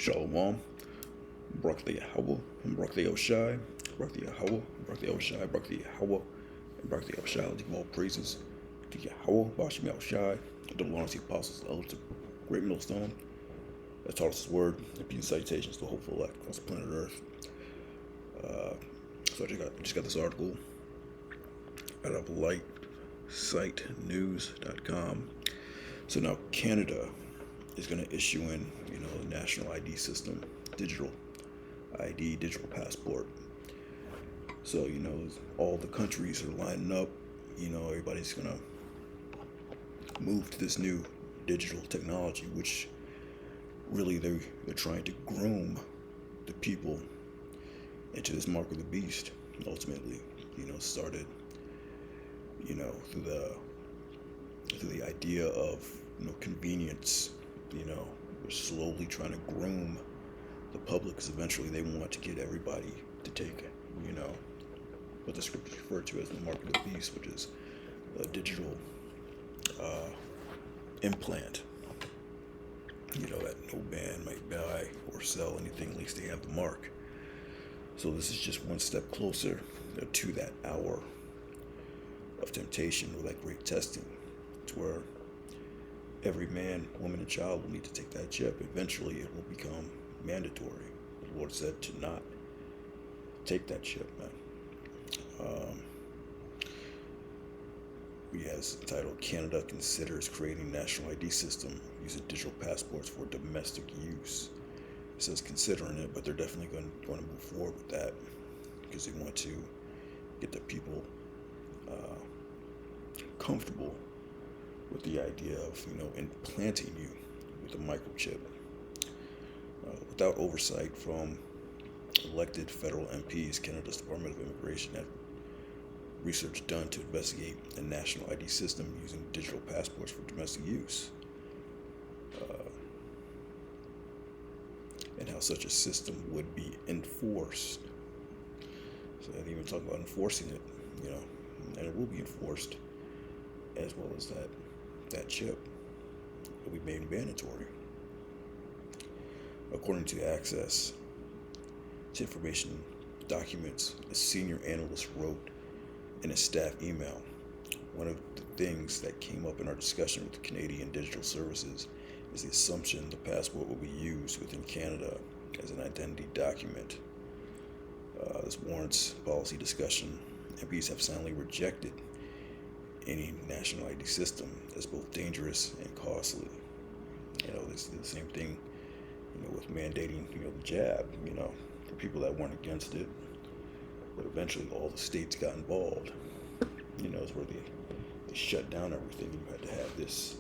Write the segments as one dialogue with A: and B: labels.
A: Shalom, Barak the Yahweh, and Barak the Oshai, Barak the Yahweh, Barak the Oshai, Barak the Yahweh, and Barak the Oshai. Give all praises to Yahweh, Bashim Oshai, the Lord, the Apostles, the elders, great millstone that taught us His word, and peace and salutations to the hopeful elect across the planet Earth. So I just got this article out of lightsitenews.com. So now Canada is going to issue a national ID system, digital ID, digital passport. So, all the countries are lining up. Everybody's going to move to this new digital technology, which really they're trying to groom the people into this mark of the beast. Ultimately, started, through the idea of convenience. We're slowly trying to groom the public, because eventually they want to get everybody to take, what the scriptures refer to as the mark of the beast, which is a digital implant, that no man might buy or sell anything unless they have the mark. So this is just one step closer to that hour of temptation, or that great testing, to where every man, woman, and child will need to take that chip. Eventually, it will become mandatory. The Lord said to not take that chip, man. He has entitled, Canada considers creating national ID system using digital passports for domestic use. It says considering it, but they're definitely going to move forward with that, because they want to get the people comfortable with the idea of implanting you with a microchip without oversight from elected federal MPs. Canada's Department of Immigration had research done to investigate a national ID system using digital passports for domestic use, and how such a system would be enforced. So they even talk about enforcing it, and it will be enforced, as well as that chip will be made mandatory. According to Access to Information documents, a senior analyst wrote in a staff email, one of the things that came up in our discussion with the Canadian Digital Services is the assumption the passport will be used within Canada as an identity document. This warrants policy discussion. MPs have silently rejected any national ID system as both dangerous and costly. This is the same thing, with mandating, the jab, for people that weren't against it. But eventually all the states got involved. It's where they shut down everything. You had to have this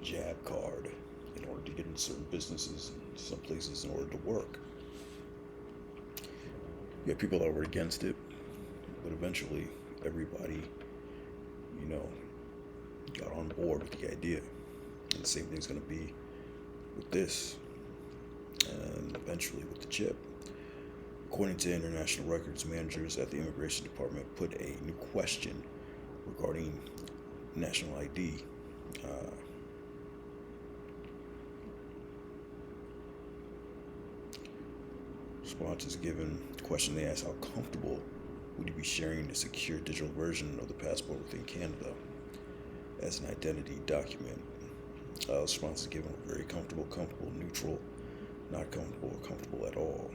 A: jab card in order to get into certain businesses, some places, in order to work. You had people that were against it, but eventually everybody, got on board with the idea. And the same thing's going to be with this, and eventually with the chip. According to international records, managers at the Immigration Department put a new question regarding national ID. Response is given. The question they asked: how comfortable would you be sharing a secure digital version of the passport within Canada as an identity document? Response is given: very comfortable, neutral, not comfortable, or comfortable at all.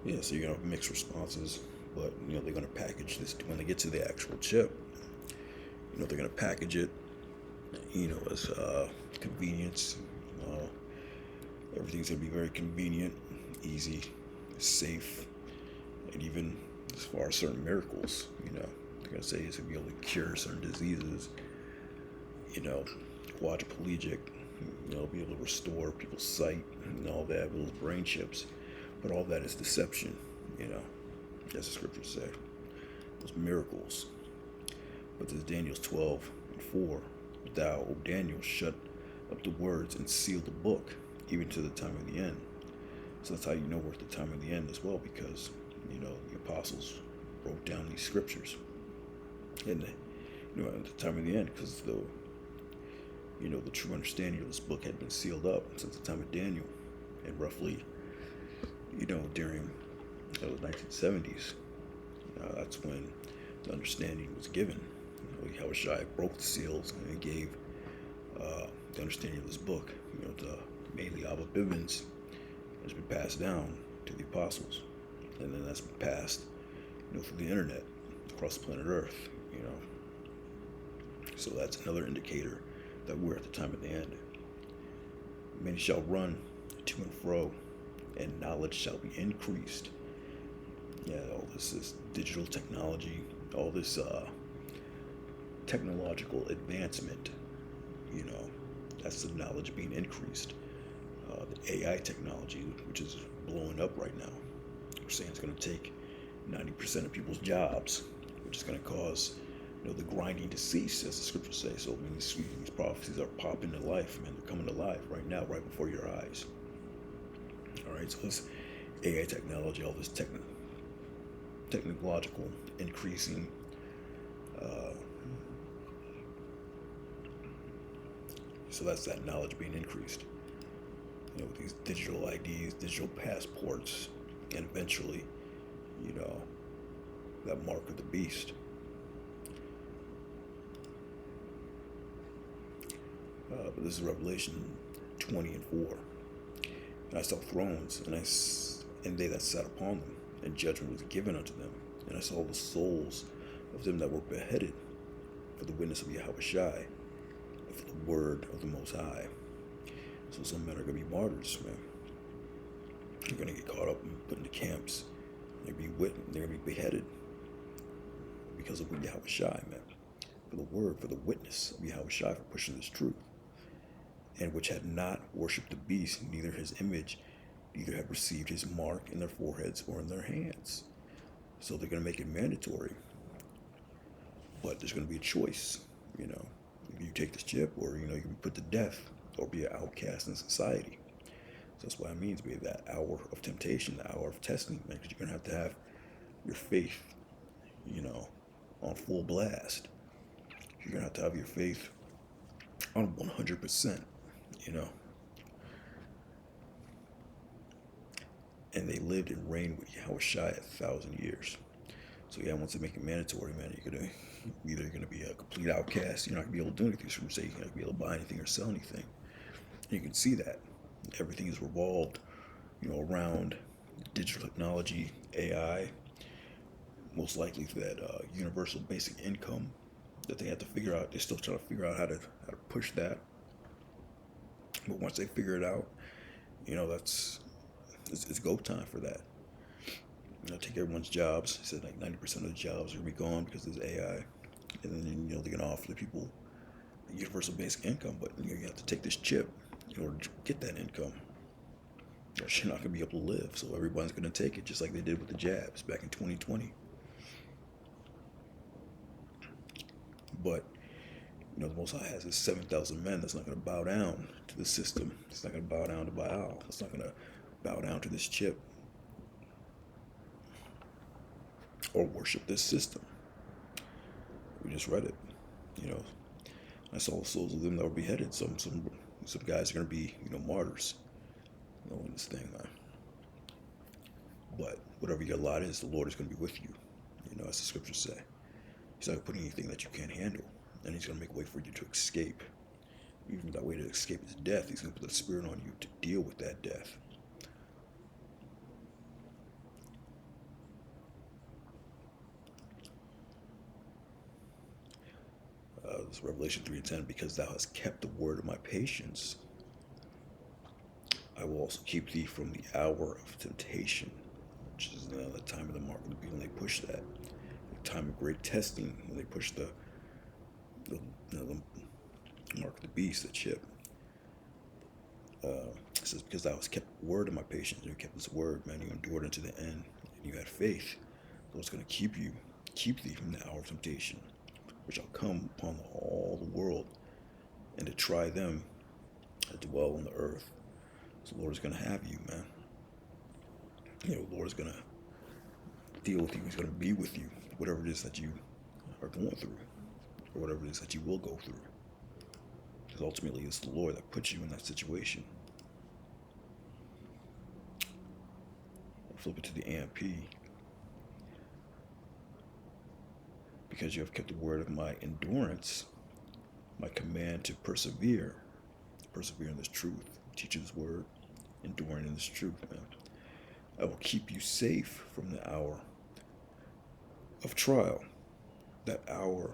A: Yeah, so you're going to have mixed responses, but, they're going to package this when they get to the actual chip. They're going to package it, as convenience. Everything's going to be very convenient, easy, safe, and even as far as certain miracles, they're going to say it's going to be able to cure certain diseases, quadriplegic, be able to restore people's sight and all that with those brain chips. But all that is deception, as the scriptures say. Those miracles. But this Daniel 12:4, thou, O Daniel, shut up the words and seal the book, even to the time of the end. So that's how you know we're at the time of the end as well, because the apostles wrote down these scriptures, and at the time of the end, because the true understanding of this book had been sealed up since the time of Daniel, and roughly, during the 1970s, that's when the understanding was given. Yahushua broke the seals and gave the understanding of this book, to mainly Abba Bivens, has been passed down to the apostles, and then that's been passed, through the internet across the planet Earth, So that's another indicator that we're at the time of the end. Many shall run to and fro, and knowledge shall be increased. Yeah, all this is digital technology, all this technological advancement, that's the knowledge being increased. The AI technology, which is blowing up right now, we're saying it's going to take 90% of people's jobs, which is going to cause the grinding to cease, as the scriptures say. So these prophecies are popping to life, man. They're coming to life right now, right before your eyes. All right, so this AI technology, all this technological increasing, so that's that knowledge being increased. With these digital IDs, digital passports, and eventually, that mark of the beast. But this is Revelation 20 and 4. And I saw thrones, and they that sat upon them, and judgment was given unto them. And I saw the souls of them that were beheaded for the witness of Yahushua, and for the word of the Most High. So some men are going to be martyrs, man. They're going to get caught up and put into camps. They're going to be beheaded because of Yahushua, man. For the word, for the witness of Yahushua, for pushing this truth. And which had not worshipped the beast, neither his image, neither had received his mark in their foreheads or in their hands. So they're going to make it mandatory. But there's going to be a choice, If you take this chip, or, you can be put to death, or be an outcast in society. So that's what it means, be that hour of temptation, the hour of testing, man, because you're going to have your faith, on full blast. You're going to have your faith on 100%, And they lived and reigned with Yahushua 1,000 years. So once they make it mandatory, man, you're going to be a complete outcast. You're not going to be able to do anything. So you're not going to be able to buy anything or sell anything. And you can see that everything is revolved, around digital technology, AI. Most likely that universal basic income that they have to figure out. They're still trying to figure out how to push that. But once they figure it out, it's go time for that. Take everyone's jobs. He said like 90% of the jobs are going to be gone because there's AI. And then, they're going to offer the people universal basic income. But, you have to take this chip in order to get that income. Or you're not going to be able to live. So everyone's going to take it, just like they did with the jabs back in 2020. But, the Most High has his 7,000 men that's not going to bow down to the system. It's not going to bow down to Baal. It's not going to bow down to this chip. Or worship this system. We just read it. I saw the souls of them that were beheaded. Some guys are going to be, martyrs. In this thing, man. But whatever your lot is, the Lord is going to be with you. As the scriptures say. He's not going to put anything that you can't handle. And he's going to make a way for you to escape. Even that way to escape is death. He's going to put the Spirit on you to deal with that death. This Revelation 3:10, because thou hast kept the word of my patience, I will also keep thee from the hour of temptation, which is the time of the mark of the beast, when they push that. The time of great testing, when they push the mark of the beast, the chip. It says, because thou hast kept the word of my patience, and you kept this word, man, you endured unto the end, and you had faith. So it's going to keep thee from the hour of temptation, which shall come upon all the world, and to try them that dwell on the earth. So the Lord is going to have you, man. The Lord's gonna deal with you. He's gonna be with you, whatever it is that you are going through, or whatever it is that you will go through. Because ultimately, it's the Lord that puts you in that situation. Flip it to the AMP. Because you have kept the word of my endurance, my command to persevere in this truth, teaching this word, enduring in this truth, man. I will keep you safe from the hour of trial, that hour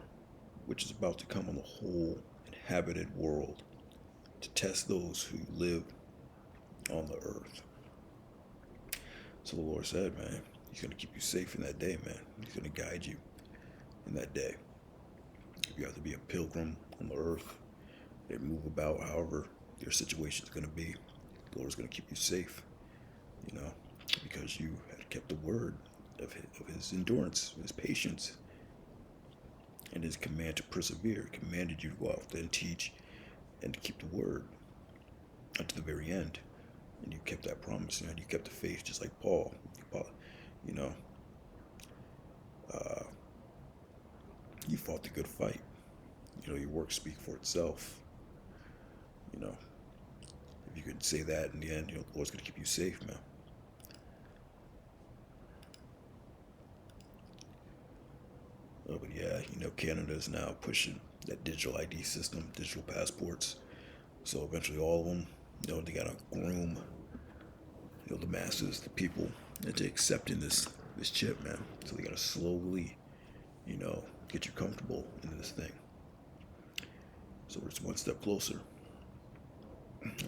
A: which is about to come on the whole inhabited world to test those who live on the earth. So the Lord said, man, He's going to keep you safe in that day, man. He's going to guide you in that day. If you have to be a pilgrim on the earth, they move about however your situation is going to be, the Lord's going to keep you safe, because you had kept the word of his endurance, His patience, and His command to persevere. He commanded you to go out there and teach and to keep the word unto the very end. And you kept that promise, and you kept the faith, just like Paul. You fought the good fight. Your work speak for itself. If you could say that in the end, the Lord's gonna keep you safe, man. But yeah, Canada is now pushing that digital ID system, digital passports. So eventually, all of them, they gotta groom, the masses, the people, into accepting this chip, man. So they gotta slowly, get you comfortable in this thing. So we're just one step closer.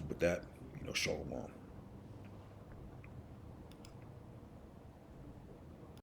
A: With that, shalom.